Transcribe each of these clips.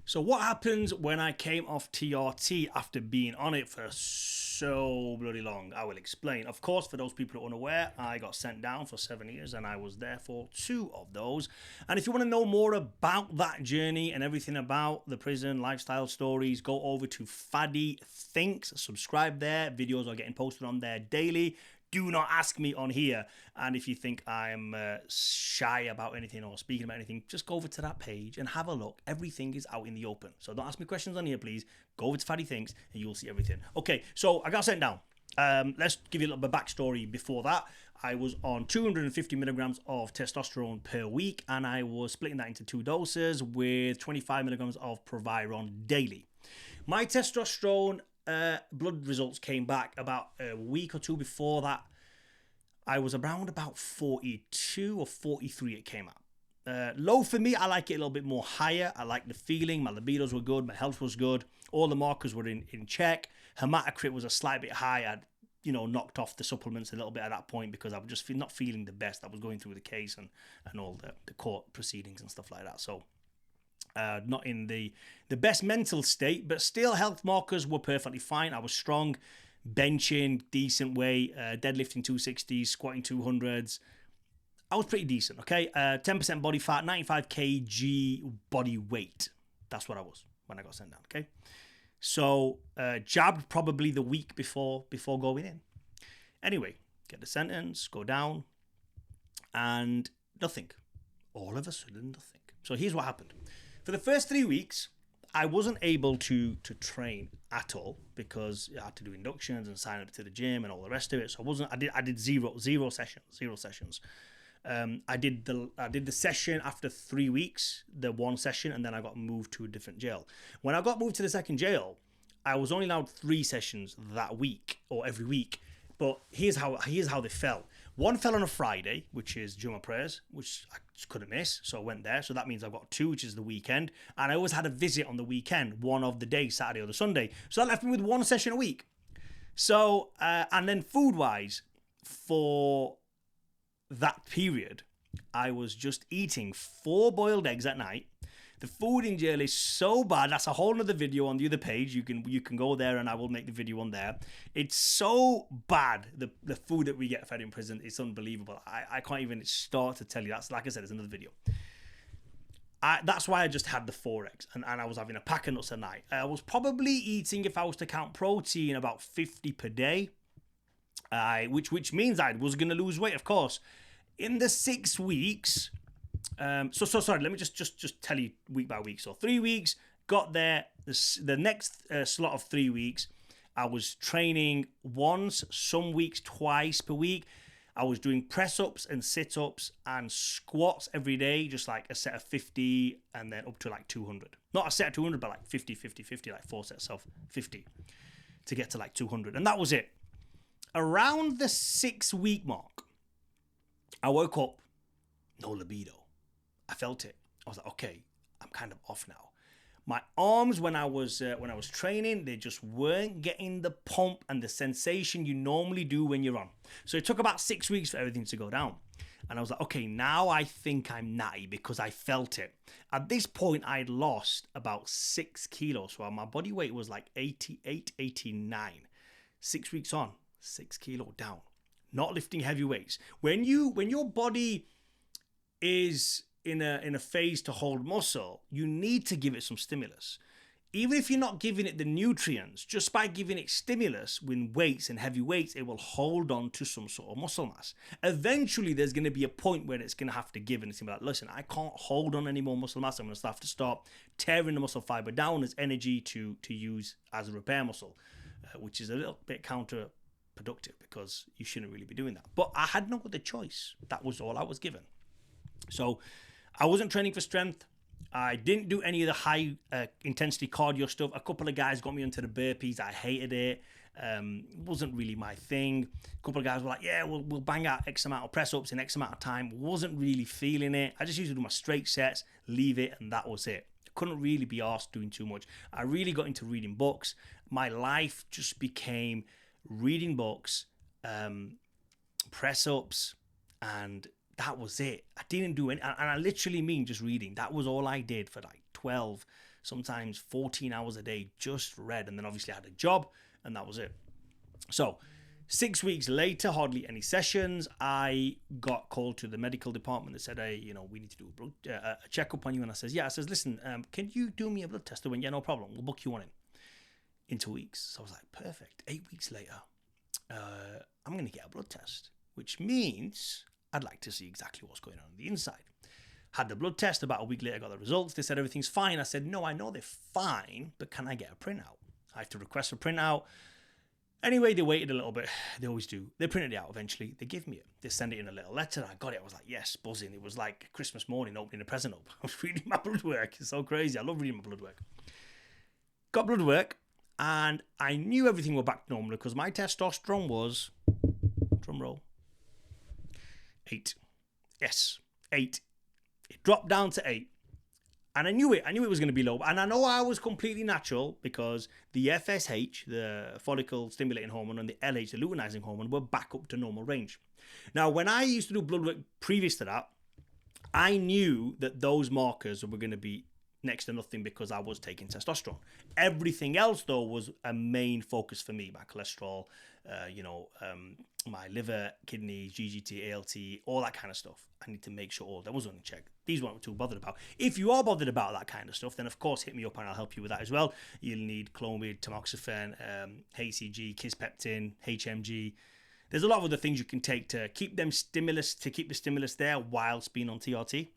So what happens when I came off TRT after being on it for so bloody long? I will explain. Of course, for those people who are unaware, I got sent down for 7 years and I was there for 2 of those. And if you want to know more about that journey and everything about the prison lifestyle stories, go over to Fadi Thinks. Subscribe there. Videos are getting posted on there daily. Do not ask me on here. And if you think I'm shy about anything or speaking about anything, just go over to that page and have a look. Everything is out in the open. So don't ask me questions on here, please. Go over to Fadi Thinks and you'll see everything. Okay, so I got sent down. Let's give you a little bit of backstory before that. I was on 250 milligrams of testosterone per week, and I was splitting that into 2 doses with 25 milligrams of Proviron daily. My testosterone blood results came back about a week or 2 before that. I was around about 42 or 43 it came out. Low for me. I like it a little bit more higher. I like the feeling. My libidos were good. My health was good. All the markers were in check. Hematocrit was a slight bit high. I'd knocked off the supplements a little bit at that point because I was just not feeling the best. I was going through the case and all the court proceedings and stuff like that. So not in the best mental state, but still health markers were perfectly fine. I was strong, benching decent weight, deadlifting 260s, squatting 200s. I was pretty decent, okay? 10% body fat, 95 kg body weight. That's what I was when I got sent down, okay? So jabbed probably the week before going in. Anyway, get the sentence, go down, and nothing. All of a sudden, nothing. So here's what happened. For the first 3 weeks, I wasn't able to train at all because I had to do inductions and sign up to the gym and all the rest of it. So I did zero sessions. I did the session after 3 weeks, the one session, and then I got moved to a different jail. When I got moved to the second jail, I was only allowed 3 sessions that week or every week. But here's how they fell. One fell on a Friday, which is Juma prayers, which I just couldn't miss. So I went there. So that means I've got 2, which is the weekend. And I always had a visit on the weekend, one of the days, Saturday or the Sunday. So that left me with 1 session a week. So, and then food-wise, for that period, I was just eating 4 boiled eggs at night. The food in jail is so bad. That's a whole nother video on the other page. You can go there and I will make the video on there. It's so bad. The food that we get fed in prison is unbelievable. I can't even start to tell you. That's, like I said, it's another video. That's why I just had the 4 eggs and I was having a pack of nuts a night. I was probably eating, if I was to count protein, about 50 per day, which means I was going to lose weight, of course. In the 6 weeks... So sorry, let me just tell you week by week. So 3 weeks, got there. The next slot of 3 weeks, I was training once, some weeks twice per week. I was doing press-ups and sit-ups and squats every day, just like a set of 50 and then up to like 200. Not a set of 200, but like 50, 50, 50, like 4 sets of 50 to get to like 200. And that was it. Around the 6-week mark, I woke up, no libido. I felt it. I was like, okay, I'm kind of off now. My arms, when I was training, they just weren't getting the pump and the sensation you normally do when you're on. So it took about 6 weeks for everything to go down. And I was like, okay, now I think I'm natty because I felt it. At this point, I'd lost about 6 kilos. So my body weight was like 88, 89. 6 weeks on, 6 kilo down. Not lifting heavy weights. When your body is in a phase to hold muscle, you need to give it some stimulus. Even if you're not giving it the nutrients, just by giving it stimulus with weights and heavy weights, it will hold on to some sort of muscle mass. Eventually, there's going to be a point where it's going to have to give and it's going to be like, listen, I can't hold on any more muscle mass. I'm going to have to start tearing the muscle fiber down as energy to use as a repair muscle, which is a little bit counterproductive because you shouldn't really be doing that. But I had no other choice. That was all I was given. So I wasn't training for strength. I didn't do any of the high intensity cardio stuff. A couple of guys got me into the burpees. I hated it. Wasn't really my thing. A couple of guys were like, yeah, we'll bang out X amount of press ups in X amount of time. Wasn't really feeling it. I just used to do my straight sets, leave it, and that was it. Couldn't really be asked doing too much. I really got into reading books. My life just became reading books, press ups, and that was it. I didn't do any, and I literally mean just reading. That was all I did for like 12, sometimes 14 hours a day, just read. And then obviously I had a job, and that was it. So 6 weeks later, hardly any sessions, I got called to the medical department that said, hey, we need to do a checkup on you. And I says, yeah. I says, listen, can you do me a blood test? They went, yeah, no problem. We'll book you on in 2 weeks. So I was like, perfect. 8 weeks later, I'm going to get a blood test, which means I'd like to see exactly what's going on the inside. Had the blood test. About a week later, got the results. They said everything's fine. I said, no, I know they're fine, but can I get a printout? I have to request a printout. Anyway, they waited a little bit. They always do. They printed it out eventually. They give me it. They send it in a little letter. I got it. I was like, yes, buzzing. It was like Christmas morning opening a present up. I was reading my blood work. It's so crazy. I love reading my blood work. Got blood work, and I knew everything was back to normal because my testosterone was, drum roll, 8. Yes, 8. It dropped down to 8. And I knew it. I knew it was going to be low. And I know I was completely natural because the FSH, the follicle stimulating hormone, and the LH, the luteinizing hormone, were back up to normal range. Now, when I used to do blood work previous to that, I knew that those markers were going to be next to nothing because I was taking testosterone. Everything else, though, was a main focus for me. My cholesterol, my liver, kidneys, GGT, ALT, all that kind of stuff. I need to make sure all that was on check. These weren't too bothered about. If you are bothered about that kind of stuff, then of course hit me up and I'll help you with that as well. You'll need Clomid, tamoxifen, HCG, Kispeptin, HMG. There's a lot of other things you can take to keep the stimulus there whilst being on TRT.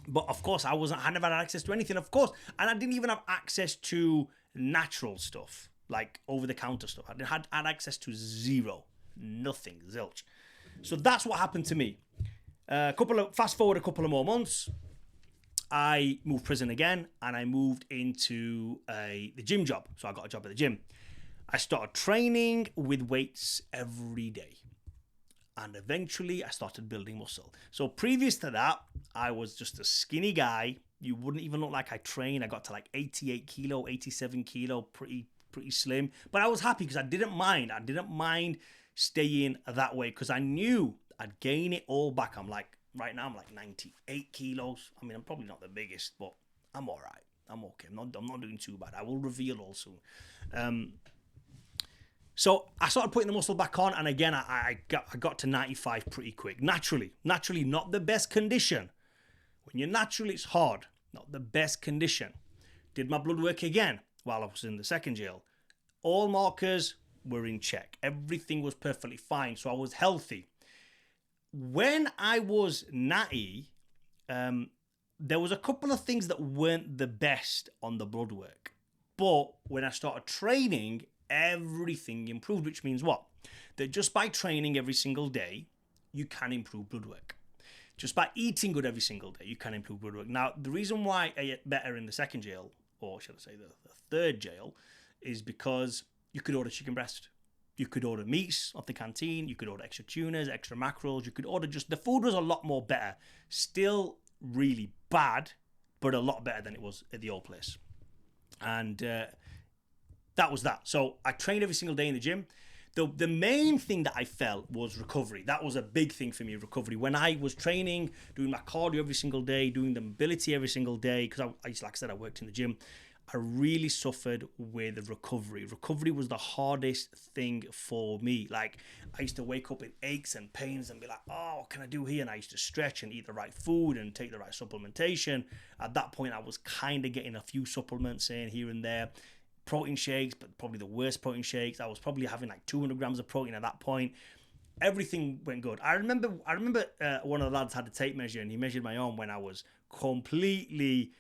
But of course, I never had access to anything, of course. And I didn't even have access to natural stuff, like over-the-counter stuff. I had access to zero. Nothing. Zilch. So that's what happened to me. Fast forward a couple of more months, I moved prison again, and I moved into the gym job. So I got a job at the gym. I started training with weights every day. And eventually I started building muscle. So previous to that, I was just a skinny guy. You wouldn't even look like I trained. I got to like 88 kilo, 87 kilo, pretty slim. But I was happy because I didn't mind. I didn't mind staying that way because I knew I'd gain it all back. Right now I'm like 98 kilos. I mean, I'm probably not the biggest, but I'm all right. I'm okay. I'm not doing too bad. I will reveal all soon. So I started putting the muscle back on, and again, I got to 95 pretty quick. Naturally, not the best condition. When you're natural, it's hard. Not the best condition. Did my blood work again while I was in the second jail. All markers were in check. Everything was perfectly fine, so I was healthy. When I was natty, there was a couple of things that weren't the best on the blood work. But when I started training, everything improved, which means what? That just by training every single day, you can improve blood work. Just by eating good every single day, you can improve blood work. Now, the reason why I ate better in the second jail, or should I say the third jail, is because you could order chicken breast. You could order meats off the canteen. You could order extra tunas, extra mackerels. You could order the food was a lot more better. Still really bad, but a lot better than it was at the old place. And that was that. So I trained every single day in the gym. The main thing that I felt was recovery. That was a big thing for me, recovery. When I was training, doing my cardio every single day, doing the mobility every single day, because like I said, I worked in the gym, I really suffered with recovery. Recovery was the hardest thing for me. Like, I used to wake up in aches and pains and be like, oh, what can I do here? And I used to stretch and eat the right food and take the right supplementation. At that point, I was kind of getting a few supplements in here and there. Protein shakes, but probably the worst protein shakes. I was probably having like 200 grams of protein at that point. Everything went good. I remember one of the lads had a tape measure, and he measured my arm when I was completely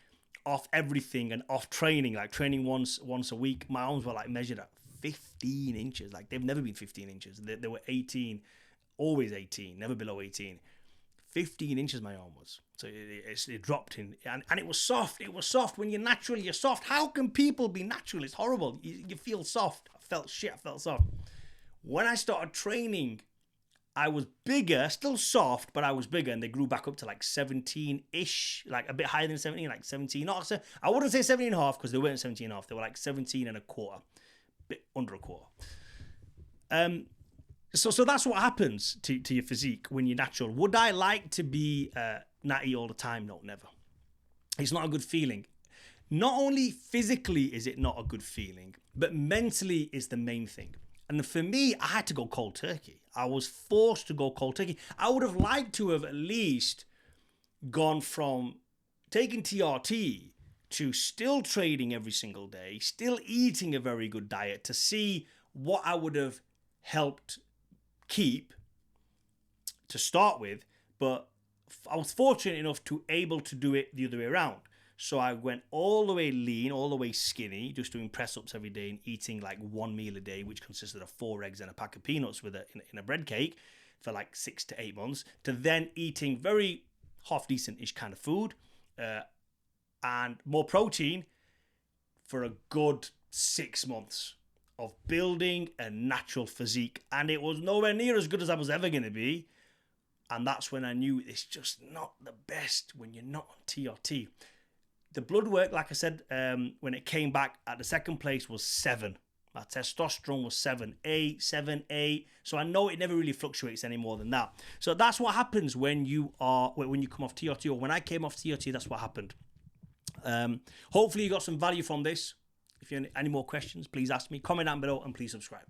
off everything and off training, like training once a week. My arms were like measured at 15 inches. Like, they've never been 15 inches. They were 18, always 18, never below 18. 15 inches my arm was. So it dropped in, and it was soft. It was soft. When you're natural, you're soft. How can people be natural? It's horrible. You feel soft. I felt soft. When I started training, I was bigger, still soft, but I was bigger, and they grew back up to like 17-ish, like a bit higher than 17, like 17. I wouldn't say 17 and a half because they weren't 17 and a half. They were like 17 and a quarter, a bit under a quarter. So that's what happens to your physique when you're natural. Would I like to be natty all the time? No, never. It's not a good feeling. not only physically is it not a good feeling, but mentally is the main thing. And for me, I had to go cold turkey. I was forced to go cold turkey. I would have liked to have at least gone from taking TRT to still trading every single day, still eating a very good diet to see what I would have helped keep to start with. But I was fortunate enough to able to do it the other way around. So I went all the way lean, all the way skinny, just doing press-ups every day and eating like one meal a day, which consisted of 4 eggs and a pack of peanuts with in a bread cake for like 6 to 8 months, to then eating very half-decent-ish kind of food and more protein for a good 6 months of building a natural physique. And it was nowhere near as good as I was ever going to be. And that's when I knew it's just not the best when you're not on TRT. The blood work, like I said, when it came back at the second place was 7. My testosterone was 7.8, 7.8. So I know it never really fluctuates any more than that. So that's what happens when you come off TRT, or when I came off TRT, that's what happened. Hopefully you got some value from this. If you have any more questions, please ask me. Comment down below and please subscribe.